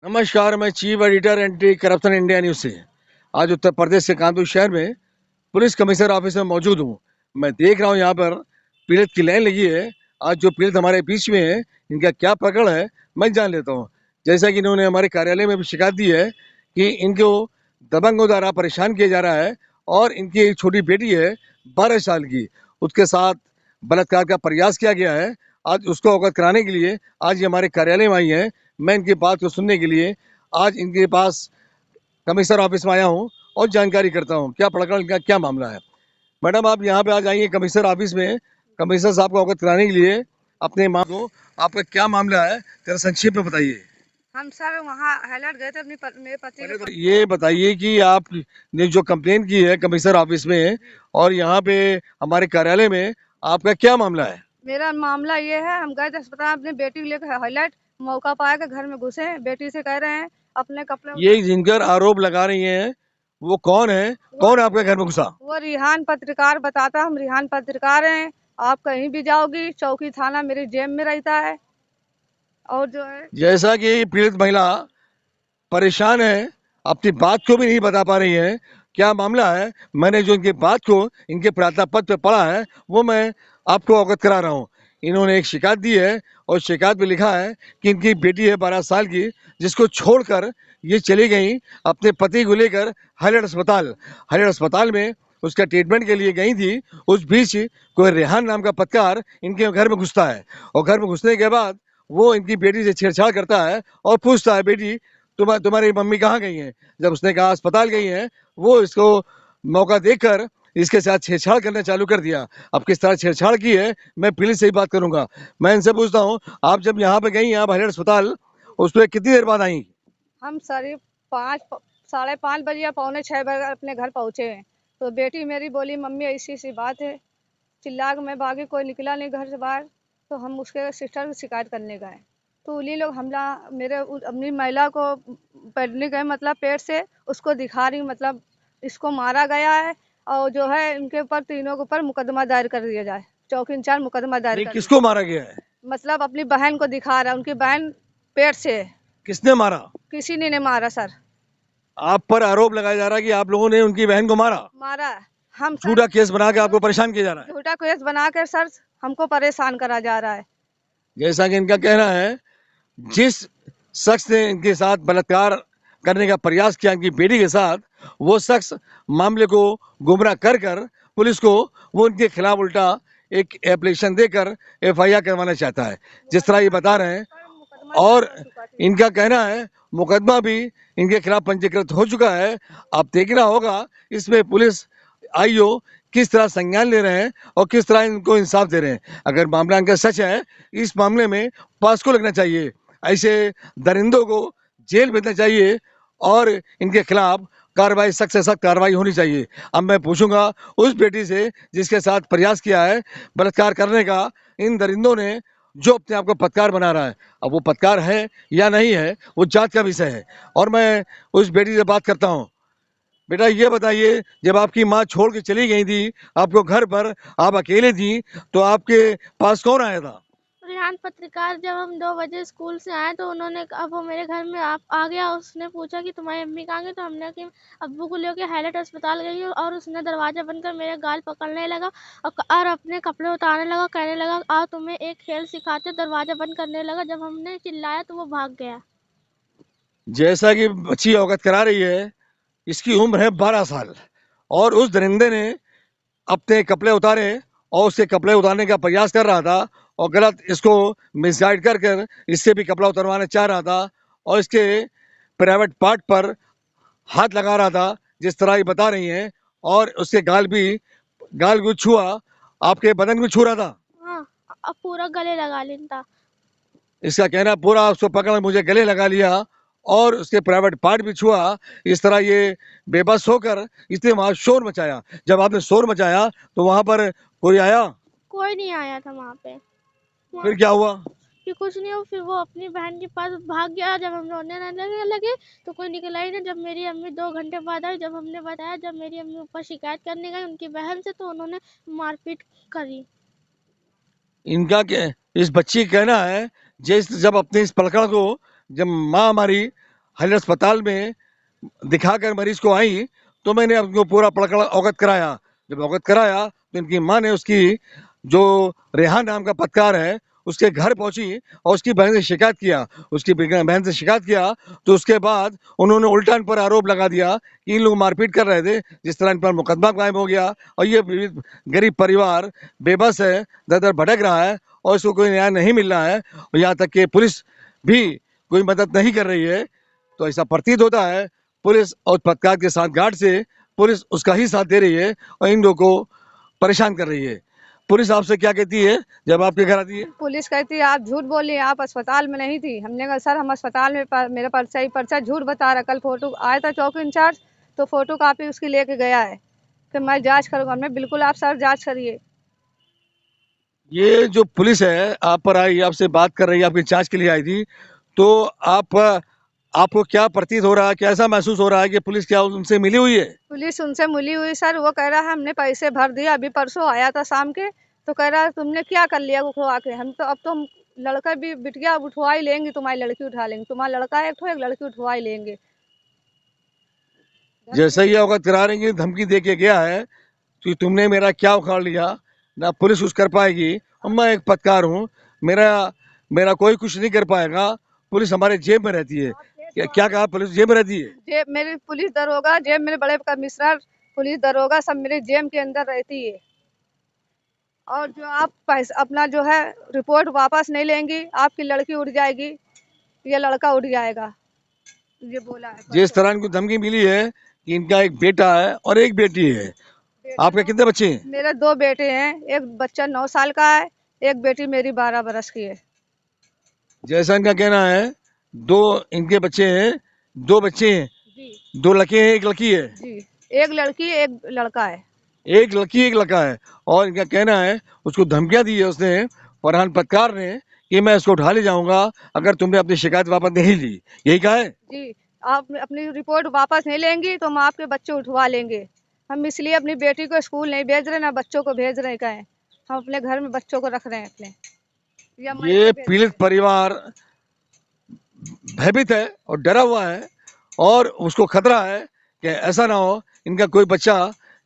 नमस्कार, मैं chief editor anti corruption India news से आज उत्तर प्रदेश के कानपुर शहर में पुलिस कमिश्नर ऑफिस में मौजूद हूँ। मैं देख रहा हूँ यहाँ पर पीड़ित की लाइन लगी है। आज जो पीड़ित हमारे बीच में है, इनका क्या प्रकरण है मैं जान लेता हूँ। जैसा कि इन्होंने हमारे कार्यालय में भी शिकायत दी है कि इनको दबंगों द्वारा परेशान किया जा रहा है और इनकी एक छोटी बेटी है 12 साल की, उसके साथ बलात्कार का प्रयास किया गया है। आज उसको अवगत कराने के लिए आज ये हमारे कार्यालय में आई है। मैं इनकी बात को सुनने के लिए आज इनके पास कमिश्नर ऑफिस में आया हूँ और जानकारी करता हूँ क्या प्रकरण का क्या मामला है। मैडम, आप यहाँ पे आ जाइए कमिश्नर ऑफिस में, कमिश्नर साहब को अवगत कराने के लिए अपने माँ को। आपका क्या मामला है जरा संक्षेप में बताइए। हम सर वहाँ हाईलाइट गए थे मेरे पति पहले तो ये बताइए कि आपने जो कंप्लेन की है कमिश्नर ऑफिस में और यहाँ पे हमारे कार्यालय में, आपका क्या मामला है? मेरा मामला ये है, हम गए थे अस्पताल अपनी बेटी को लेकर हाईलाइट, मौका पाया के घर में घुसे, बेटी से कह रहे हैं अपने कपड़े। ये जिनकर आरोप लगा रही हैं वो कौन है? कौन आपके घर में घुसा? वो रिहान पत्रकार बताता, हम रिहान पत्रकार हैं, आप कहीं भी जाओगी चौकी थाना मेरी जेब में रहता है। और जो है जैसा कि पीड़ित महिला परेशान है, अपनी बात को भी नहीं बता पा रही है, क्या मामला है? मैंने जो इनकी बात को इनके प्रार्थना पत्र पे पढ़ा है वो मैं आपको अवगत करा रहा हूँ। इन्होंने एक शिकायत दी है और शिकायत में लिखा है कि इनकी बेटी है 12 साल की, जिसको छोड़कर ये चली गई अपने पति को लेकर हाईलाइट अस्पताल। हाईलाइट अस्पताल में उसका ट्रीटमेंट के लिए गई थी। उस बीच कोई रेहान नाम का पत्रकार इनके घर में घुसता है और घर में घुसने के बाद वो इनकी बेटी से छेड़छाड़ करता है और पूछता है, बेटी तुम्हारी मम्मी कहाँ गई हैं? जब उसने कहा अस्पताल गई हैं, वो इसको मौका देकर इसके साथ छेड़छाड़ करना चालू कर दिया। अब किस तरह छेड़छाड़ की है मैं पुलिस से ही बात करूंगा। मैं इनसे पूछता हूँ, आप जब यहाँ पे गई आप हाईलाइट अस्पताल, उस पर कितनी देर बाद आई? हम सर 5 साढ़े 5 बजे या 5:45 बजे अपने घर पहुँचे हैं। तो बेटी मेरी बोली मम्मी ऐसी ऐसी बात है, चिल्ला के मैं भागी, कोई निकला नहीं घर से बाहर। तो हम उसके सिस्टर की शिकायत करने गए, तो उन्हीं लोग हमला मेरे अपनी महिला को पकड़ने गए, मतलब पेट से उसको दिखा रही, मतलब इसको मारा गया है। और जो है इनके ऊपर तीनों के ऊपर मुकदमा दायर कर दिया जाए, चौकी इंचार्ज मुकदमा दायर कर। किसको मारा गया है? मतलब अपनी बहन को दिखा रहा है, उनकी बहन पेट से है। किसने मारा? किसी ने नहीं मारा सर। आप पर आरोप लगाया जा रहा है कि आप लोगों ने उनकी बहन को मारा। मारा हम झूठा केस बना के आपको परेशान किया जा रहा है। झूठा केस बनाकर सर हमको परेशान करा जा रहा है। जैसा कि इनका कहना है, जिस शख्स ने इनके साथ बलात्कार करने का प्रयास किया इनकी बेटी के साथ, वो शख्स मामले को गुमराह कर कर पुलिस को वो इनके खिलाफ उल्टा एक एप्लीकेशन देकर एफआईआर करवाना चाहता है, जिस तरह ये बता रहे हैं। और इनका कहना है मुकदमा भी इनके खिलाफ पंजीकृत हो चुका है। अब देखना होगा इसमें पुलिस आईओ किस तरह संज्ञान ले रहे हैं और किस तरह इनको इंसाफ दे रहे हैं। अगर मामला इनका सच है, इस मामले में पास को लगना चाहिए, ऐसे दरिंदों को जेल भेजना चाहिए और इनके खिलाफ कार्रवाई, सख्त से सख्त कार्रवाई होनी चाहिए। अब मैं पूछूंगा उस बेटी से जिसके साथ प्रयास किया है बलात्कार करने का इन दरिंदों ने, जो अपने आप को पत्रकार बना रहा है। अब वो पत्रकार है या नहीं है वो जांच का विषय है। और मैं उस बेटी से बात करता हूँ। बेटा ये बताइए, जब आपकी माँ छोड़ के चली गई थी आपको घर पर, आप अकेले थी, तो आपके पास कौन आया था? रिहान पत्रकार, जब हम 2 बजे स्कूल से आए तो उन्होंने, अब वो मेरे घर में आप आ गया, उसने पूछा कि तुम्हारी अम्मी कहाँ गई, तो हमने कि अब्बू को लेके हाईलाइट अस्पताल गई हूँ। और उसने दरवाजा बंद कर मेरे गाल पकड़ने लगा और अपने कपड़े उतारने लगा, कहने लगा आओ तुम्हें एक खेल सिखाते। दरवाजा बंद करने लगा, जब हमने चिल्लाया तो वो भाग गया। जैसा कि बच्ची अवगत करा रही है, इसकी उम्र है 12 साल और उस दरिंदे ने अपने कपड़े उतारे और उसके कपड़े उतारने का प्रयास कर रहा था और गलत इसको मिसगाइड कर कर इससे भी कपड़ा उतरवाना चाह रहा था और इसके प्राइवेट पार्ट पर हाथ लगा रहा था, जिस तरह ये बता रही हैं। और उसके गाल को छुआ, आपके बदन को छू रहा था। हाँ, अब पूरा गले लगा लेता। इसका कहना पूरा उसको पकड़ मुझे गले लगा लिया और उसके प्राइवेट पार्ट भी छुआ। इस तरह ये बेबस होकर इसने वहां शोर मचाया। जब आपने शोर मचाया तो वहां पर कोई आया? कोई नहीं आया था वहाँ पे। फिर क्या हुआ? कि कुछ नहीं हो, फिर वो अपनी बहन के पास भाग गया। जब हम रोने लगे तो कोई निकला ही नहीं। जब मेरी अम्मी 2 घंटे बाद आई, जब हमने बताया, जब मेरी अम्मी ऊपर शिकायत करने गई उनकी बहन से, तो उन्होंने मारपीट करी। इस बच्ची का कहना है, जब अपनी इस पलकड़ को जब माँ हमारी हाइल अस्पताल में दिखाकर मरीज को आई, तो मैंने उनको पूरा पढ़कर अवगत कराया। जब अवगत कराया तो इनकी माँ ने उसकी जो रेहान नाम का पत्रकार है उसके घर पहुंची और उसकी बहन से शिकायत किया। उसकी बहन से शिकायत किया तो उसके बाद उन्होंने उल्टा इन पर आरोप लगा दिया कि इन लोग मारपीट कर रहे थे, जिस तरह इन पर मुकदमा कायम हो गया और ये गरीब परिवार बेबस है, दर-दर भटक रहा है और इसको कोई न्याय नहीं मिल रहा है और यहाँ तक कि पुलिस भी कोई मदद नहीं कर रही है। तो ऐसा प्रतीत होता है पुलिस और पत्रकार के साथ गार्ड से पुलिस उसका ही साथ दे रही है और इन लोगों को परेशान कर रही है। पुलिस आपसे क्या कहती है जब आपके घर आती है? पुलिस कहती है आप झूठ बोली, आप अस्पताल में नहीं थी। हमने कहा सर हम अस्पताल में मेरा पर्चा झूठ बता रहा। कल फोटो आया था चौकी इंचार्ज, तो फोटो कापी उसकी लेके गया है कि मैं जांच करूंगा। हमने बिल्कुल आप सर जांच करिए। ये जो पुलिस है आप पर आई, आपसे बात कर रही है, आपकी जांच के लिए आई थी, तो आपको क्या प्रतीत हो रहा है, कैसा महसूस हो रहा है कि पुलिस क्या उनसे मिली हुई है? पुलिस उनसे मिली हुई सर, वो कह रहा है हमने पैसे भर दिए। अभी परसों आया था शाम के, तो कह रहा है तुमने क्या कर लिया उठवा के। हम तो अब तो हम लड़का भी बिटिया उठवा ही लेंगे, तुम्हारी लड़की उठा लेंगे। तुम्हारा लड़का एक ठो, एक लड़की उठवा ही लेंगे। जैसे ही अवगत करा रही है, धमकी दे के गया है कि तुमने मेरा क्या उखाड़ लिया, ना पुलिस कुछ कर पाएगी और मैं एक पत्रकार हूँ, मेरा मेरा कोई कुछ नहीं कर पाएगा, पुलिस हमारे जेब में रहती है। क्या कहा, पुलिस जेब में रहती है? जेब मेरी पुलिस दरोगा, जेब मेरे बड़े कमिश्नर, पुलिस दरोगा सब मेरे जेब के अंदर रहती है। और जो आप पैसा अपना जो है रिपोर्ट वापस नहीं लेंगी, आपकी लड़की उड़ जाएगी, ये लड़का उड़ जाएगा, ये बोला है। जिस तरह इनको धमकी मिली है कि इनका एक बेटा है और एक बेटी है। आपके कितने बच्चे हैं? मेरे 2 बेटे हैं, एक बच्चा 9 साल का है, एक बेटी मेरी 12 बरस की है। जैसा इनका कहना है, 2 इनके बच्चे हैं, 2 बच्चे हैं, जी 2 लड़के हैं, 1 लड़की है। जी, एक लड़की एक लड़का है। 1 लड़की 1 लड़का है और इनका कहना है उसको धमकियां दी है उसने, फरहान पत्रकार ने, कि मैं इसको उठा ले जाऊंगा अगर तुमने अपनी शिकायत वापस नहीं ली। यही कहा है? जी, आप अपनी रिपोर्ट वापस नहीं लेंगी तो हम आपके बच्चे उठवा लेंगे। हम इसलिए अपनी बेटी को स्कूल नहीं भेज रहे, ना बच्चों को भेज रहे कहें। हम अपने घर में बच्चों को रख रहे हैं अपने, या ये मायके भेज पीड़ित परिवार भयभीत है और डरा हुआ है और उसको खतरा है कि ऐसा ना हो इनका कोई बच्चा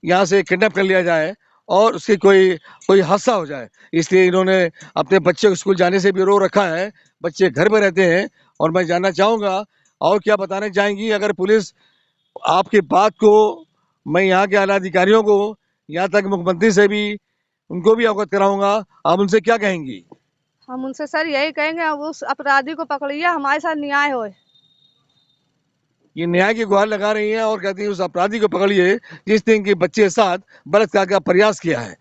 यहाँ से किडनैप कर लिया जाए और उसकी कोई कोई हादसा हो जाए। इसलिए इन्होंने अपने बच्चे को स्कूल जाने से भी रोक रखा है। बच्चे घर में रहते हैं और मैं जानना चाहूँगा और क्या बताना चाहेंगी अगर पुलिस आपकी बात को, मैं यहाँ के आला अधिकारियों को, यहाँ तक मुख्यमंत्री से भी उनको भी अवगत कराऊंगा, आप उनसे क्या कहेंगी? हम उनसे सर यही कहेंगे उस अपराधी को पकड़िए, हमारे साथ न्याय हो। ये न्याय की गुहार लगा रही है और कहती है उस अपराधी को पकड़िए जिसने इनके बच्चे के साथ बलात्कार का प्रयास किया है।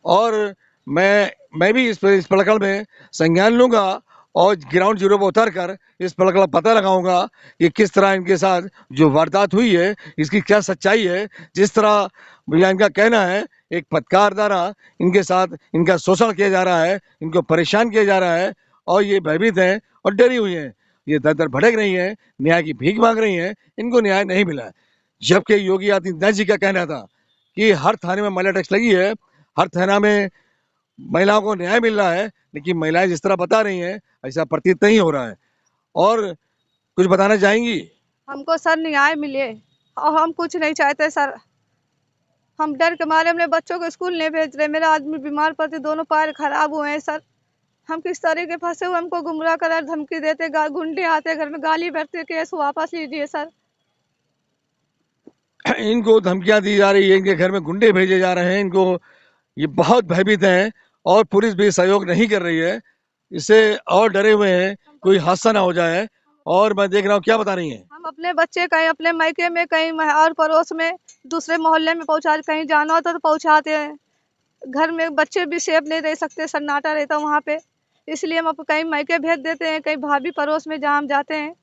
और मैं भी इस प्रकरण में संज्ञान लूंगा और ग्राउंड जीरो पर उतर कर इस प्रकरण का पता लगाऊंगा कि किस तरह इनके साथ जो वारदात हुई है इसकी क्या सच्चाई है। जिस तरह भैया इनका कहना है एक पत्रकार द्वारा इनके साथ इनका शोषण किया जा रहा है, इनको परेशान किया जा रहा है और ये भयभीत हैं और डरी हुई हैं, ये दर दर भटक रही हैं, न्याय की भीख मांग रही हैं, इनको न्याय नहीं मिला है। जबकि योगी आदित्यनाथ जी का कहना था कि हर थाने में महिला टैक्स लगी है, हर थाना में महिलाओं को न्याय मिल रहा है, लेकिन महिलाएं जिस तरह बता रही हैं ऐसा प्रतीत नहीं हो रहा है। और कुछ बताना चाहेंगी? हमको सर न्याय मिले और हम कुछ नहीं चाहते सर। हम डर के मारे अपने बच्चों को स्कूल नहीं भेज रहे। मेरा आदमी बीमार पड़ते, दोनों पैर खराब हुए हैं सर। हम किस तरीके फंसे हुए, हमको गुमराह कर धमकी देते, गुंडे आते घर में गाली भरते, केस वापस लीजिए सर। इनको धमकियां दी जा रही है, इनके घर में गुंडे भेजे जा रहे हैं, इनको ये बहुत भयभीत हैं और पुलिस भी सहयोग नहीं कर रही है, इससे और डरे हुए हैं कोई हादसा ना हो जाए। और मैं देख रहा हूँ क्या बता रही हैं? हम अपने बच्चे कहीं अपने मायके में, कहीं और पड़ोस में, दूसरे मोहल्ले में पहुंचा, कहीं जाना होता तो पहुंचाते हैं। घर में बच्चे भी सेफ नहीं रह सकते, सन्नाटा रहता वहाँ पे, इसलिए हम कहीं मायके भेज देते हैं, कहीं भाभी पड़ोस में जहाँ हम जाते हैं।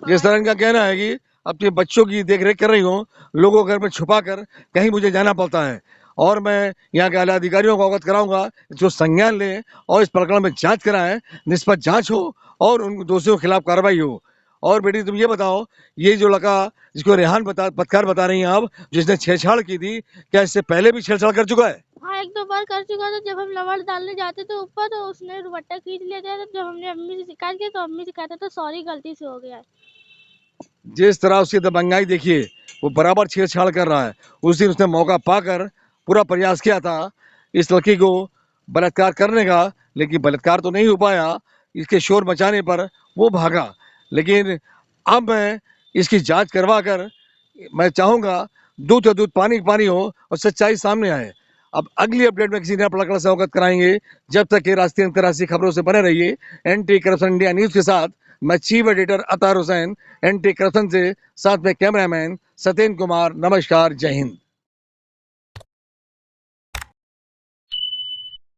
जिस तरह इनका कहना है कि अपने बच्चों की देख रेख कर रही हूँ, लोगों घर में छुपा कर कहीं मुझे जाना पड़ता है और मैं यहाँ के आला अधिकारियों को अवगत कराऊंगा जो संज्ञान लें और इस प्रकरण में जांच कराएं, निष्पक्ष जांच हो और उन दोषियों के खिलाफ कार्रवाई हो। और बेटी तुम ये बताओ, ये जो लड़का जिसको रेहान पत्रकार बता रही हैं आप, जिसने छेड़छाड़ की थी, क्या इससे पहले भी छेड़छाड़ कर चुका है? हाँ, 1-2 बार कर चुका था। जब हम लवड़ डालने जाते थे ऊपर तो उसने दुपट्टा खींच लिया था। जब हमने अम्मी से शिकायत की तो अम्मी से कहता था सॉरी गलती से हो गया है। जिस तरह उसकी दबंगाई देखिए, वो बराबर छेड़छाड़ कर रहा है। उस दिन उसने मौका पाकर पूरा प्रयास किया था इस लड़की को बलात्कार करने का, लेकिन बलात्कार तो नहीं हो पाया। इसके शोर मचाने पर वो भागा। लेकिन अब मैं इसकी जांच करवा कर मैं चाहूंगा दूध का दूध पानी पानी हो और सच्चाई सामने आए। अब अगली अपडेट में किसी नया प्रकरण से अवगत कराएंगे। जब तक ये राष्ट्रीय अंतर्राष्ट्रीय खबरों से बने रहिए एंटी करप्शन इंडिया न्यूज के साथ। मैं chief editor Athar Hussain, anti corruption से, साथ में कैमरामैन सत्येंद्र कुमार। नमस्कार, जय हिंद।